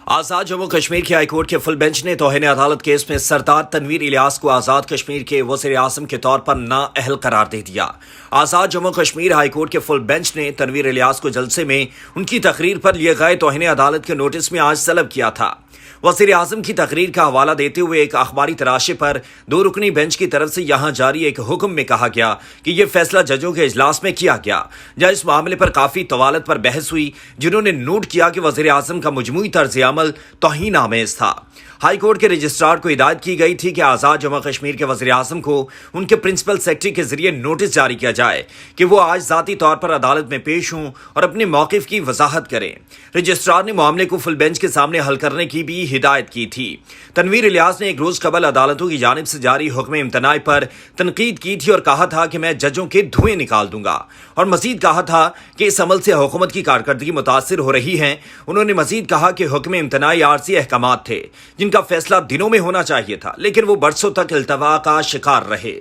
आजाद जम्मू कश्मीर की हाईकोर्ट के full bench ने तौहीन अदालत केस में सरदार तनवीर इलियास को आजाद कश्मीर के वज़ीर आज़म के तौर पर नाअहल करार दे दिया। आजाद जम्मू कश्मीर हाईकोर्ट के फुल बेंच ने तनवीर इलियास को जलसे में उनकी तकरीर पर लिए गए तौहीन अदालत के नोटिस में आज तलब किया था। वज़ीर आज़म की तकरीर का हवाला देते हुए एक अखबारी तराशे पर दो रुकनी बेंच की तरफ से यहां जारी एक हुक्म में कहा गया कि यह फैसला जजों के इजलास में किया गया, जहां इस मामले पर काफी तवालत पर बहस हुई, जिन्होंने नोट किया कि वज़ीर आज़म का मजमूई तर्ज अमल तौहीन आमेज था। हाई कोर्ट के रजिस्ट्रार को हिदायत की गई थी कि आजाद जम्मू कश्मीर के वज़ीर आज़म को उनके प्रिंसिपल सेक्रेटरी के जरिए नोटिस जारी किया जाए कि वो आज जाती तौर पर अदालत में पेश हों और अपने मौक़िफ़ की वजाहत करें। रजिस्ट्रार ने मामले को फुल बेंच के सामने हल करने की भी हिदायत की थी। तनवीर इलियास ने एक रोज कबल अदालतों की जानिब से जारी हुक्म इम्तनाई पर तनकीद की थी और कहा था कि मैं जजों के धुएं निकाल दूंगा, और मजीद कहा था कि इस अमल से हुकूमत की कारकर्दगी मुतासिर हो रही है। उन्होंने मजीद कहा कि हुक्म इम्तनाई आरसी अहकामात थे जिनका फैसला दिनों में होना चाहिए था, लेकिन वो बरसों तक इल्तवा का शिकार रहे।